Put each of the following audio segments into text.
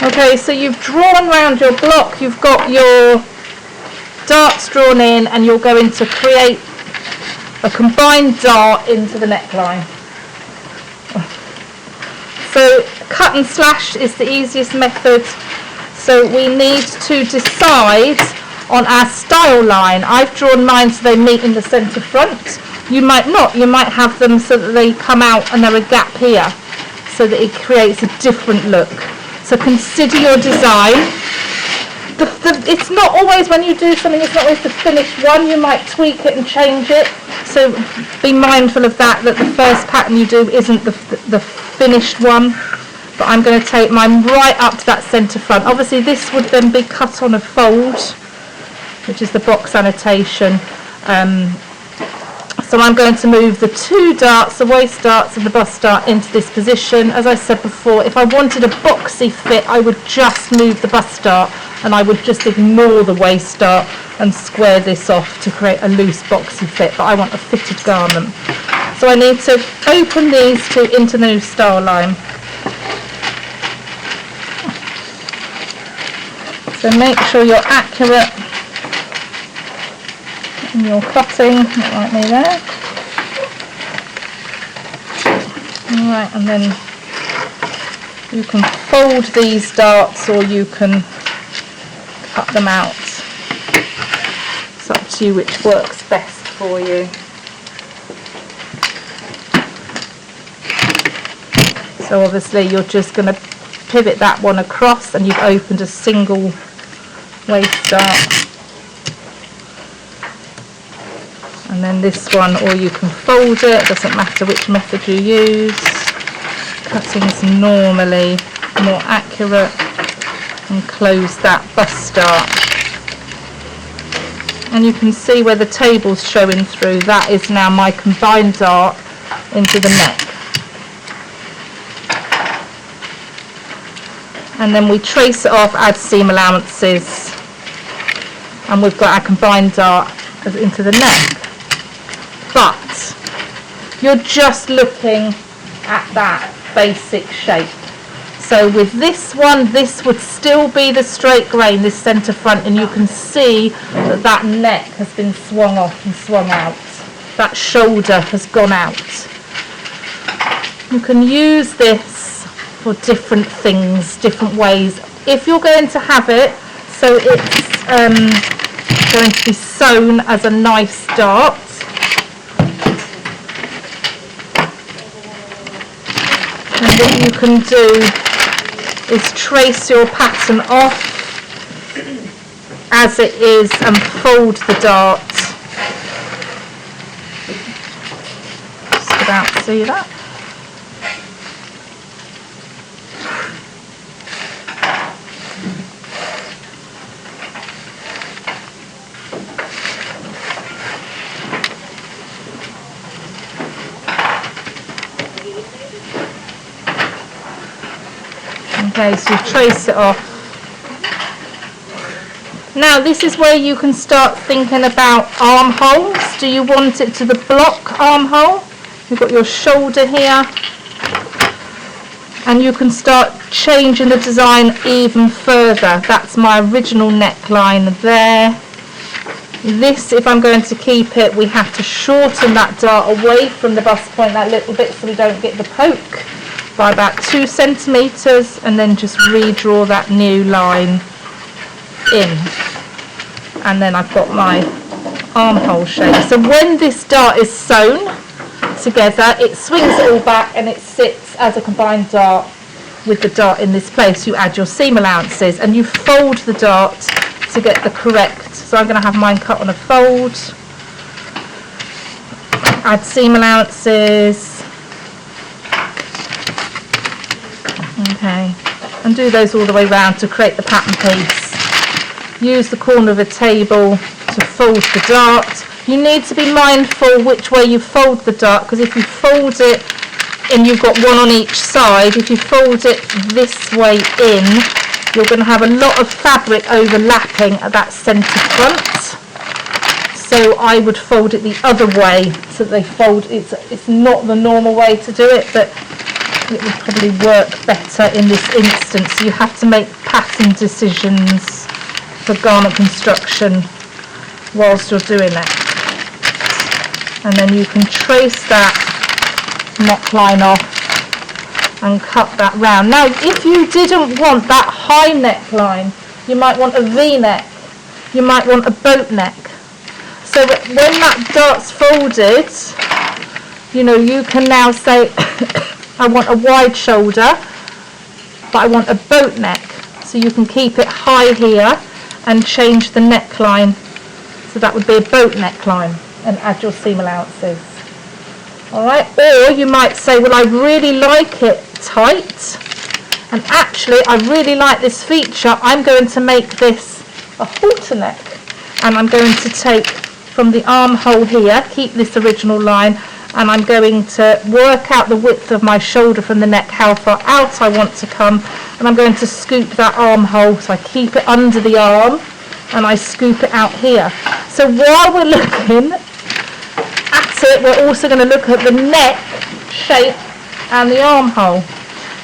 Okay, so you've drawn around your block, you've got your darts drawn in, and you're going to create a combined dart into the neckline. So cut and slash is the easiest method. So we need to decide on our style line. I've drawn mine so they meet in the centre front. You might not, you might have them so that they come out and there are a gap here, so that it creates a different look. So consider your design. It's not always, when you do something, it's not always the finished one. You might tweak it and change it. So be mindful of that, that the first pattern you do isn't the finished one. But I'm going to take mine right up to that centre front. Obviously this would then be cut on a fold, which is the box annotation. So I'm going to move the two darts, the waist darts and the bust dart, into this position. As I said before, if I wanted a boxy fit, I would just move the bust dart and I would just ignore the waist dart and square this off to create a loose boxy fit, but I want a fitted garment. So I need to open these two into the new style line. So make sure you're accurate in your cutting, not like me there. Alright, and then you can fold these darts or you can cut them out. It's up to you which works best for you. So obviously you're just going to pivot that one across and you've opened a single waist dart. And then this one, or you can fold it, doesn't matter which method you use. Cutting's normally more accurate. And close that bust dart. And you can see where the table's showing through. That is now my combined dart into the neck. And then we trace it off, add seam allowances, and we've got our combined dart into the neck. But you're just looking at that basic shape. So with this one, this would still be the straight grain, this centre front, and you can see that that neck has been swung off and swung out. That shoulder has gone out. You can use this for different things, different ways. If you're going to have it, so it's going to be sewn as a nice dart. And what you can do is trace your pattern off as it is and fold the dart. Just about to see that. Okay, so you trace it off. Now this is where you can start thinking about armholes. Do you want it to the block armhole? You've got your shoulder here. And you can start changing the design even further. That's my original neckline there. This, if I'm going to keep it, we have to shorten that dart away from the bust point that little bit so we don't get the poke, by about 2 centimetres, and then just redraw that new line in. And then I've got my armhole shape. So when this dart is sewn together, it swings it all back and it sits as a combined dart with the dart in this place. You add your seam allowances and you fold the dart to get the correct. So I'm going to have mine cut on a fold. Add seam allowances. Okay, and do those all the way round to create the pattern piece. Use the corner of a table to fold the dart. You need to be mindful which way you fold the dart, because if you fold it and you've got one on each side, if you fold it this way in, you're going to have a lot of fabric overlapping at that centre front. So I would fold it the other way so they fold. It's not the normal way to do it, but it would probably work better in this instance. You have to make pattern decisions for garment construction whilst you're doing it. And then you can trace that neckline off and cut that round. Now, if you didn't want that high neckline, you might want a V-neck, you might want a boat neck. So that when that dart's folded, you know, you can now say, I want a wide shoulder, but I want a boat neck. So you can keep it high here and change the neckline. So that would be a boat neckline, and add your seam allowances. Alright, or you might say, well, I really like it tight, and actually I really like this feature. I'm going to make this a halter neck, and I'm going to take from the armhole here, keep this original line, and I'm going to work out the width of my shoulder from the neck, how far out I want to come, and I'm going to scoop that armhole, so I keep it under the arm and I scoop it out here. So while we're looking at it, we're also going to look at the neck shape and the armhole.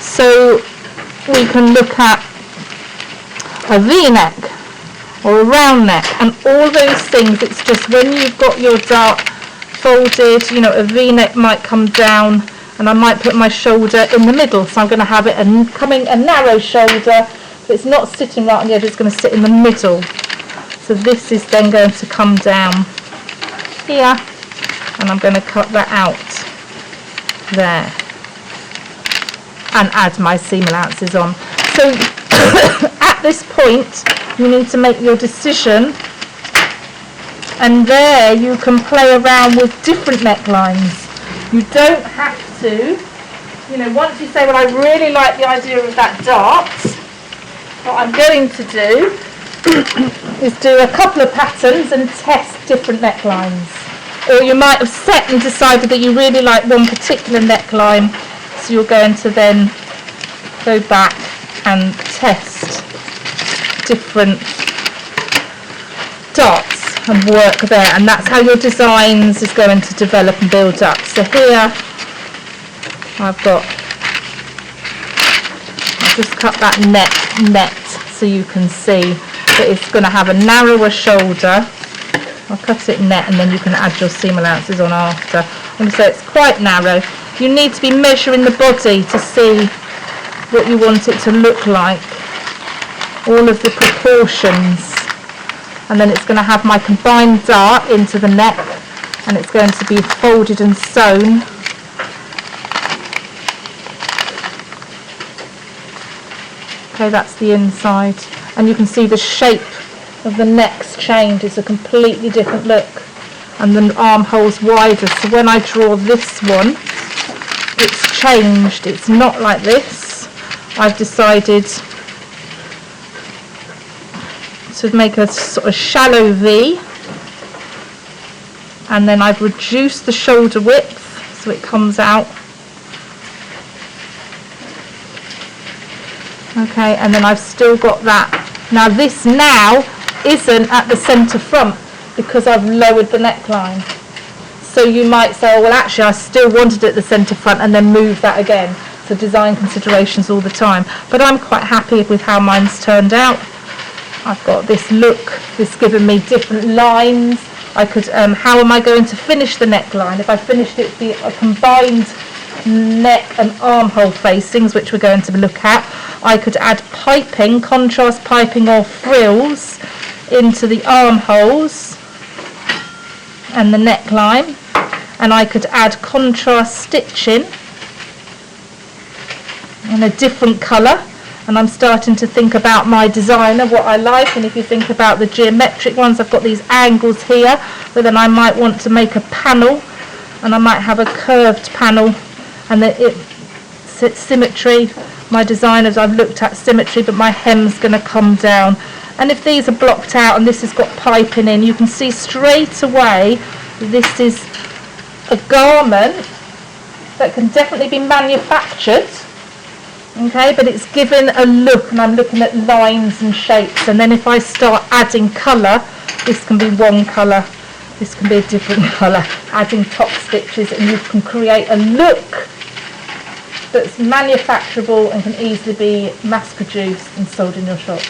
So we can look at a V-neck or a round neck, and all those things, it's just when you've got your dart folded, you know, a V-neck might come down, and I might put my shoulder in the middle, so I'm going to have it a narrow shoulder, but it's not sitting right on the edge, it's going to sit in the middle. So this is then going to come down here, and I'm going to cut that out there and add my seam allowances on. So at this point you need to make your decision, and there you can play around with different necklines. You don't have to, you know, once you say, well, I really like the idea of that dart, what I'm going to do is do a couple of patterns and test different necklines. Or you might have set and decided that you really like one particular neckline, so you're going to then go back and test different darts and work there, and that's how your designs is going to develop and build up. So here I'll just cut that net so you can see that it's going to have a narrower shoulder. I'll cut it net, and then you can add your seam allowances on after. And so it's quite narrow. You need to be measuring the body to see what you want it to look like, all of the proportions. And then it's going to have my combined dart into the neck, and it's going to be folded and sewn. Okay, that's the inside, and you can see the shape of the neck's changed. It's a completely different look, and the armhole's wider. So when I draw this one, it's changed. It's not like this. I've decided to make a sort of shallow V, and then I've reduced the shoulder width so it comes out. Okay, and then I've still got that. Now this now isn't at the centre front because I've lowered the neckline. So you might say, oh, well, actually I still wanted it at the centre front, and then move that again. So design considerations all the time. But I'm quite happy with how mine's turned out. I've got this look, this giving me different lines. I could, how am I going to finish the neckline? If I finished it with a combined neck and armhole facings, which we're going to look at, I could add piping, contrast piping or frills into the armholes and the neckline, and I could add contrast stitching in a different colour. And I'm starting to think about my designer, what I like. And if you think about the geometric ones, I've got these angles here, but then I might want to make a panel, and I might have a curved panel, and then it's symmetry. My designers, I've looked at symmetry, but my hem's going to come down. And if these are blocked out and this has got piping in, you can see straight away this is a garment that can definitely be manufactured. Okay, but it's given a look, and I'm looking at lines and shapes. And then if I start adding colour, this can be one colour, this can be a different colour, adding top stitches, and you can create a look that's manufacturable and can easily be mass produced and sold in your shop.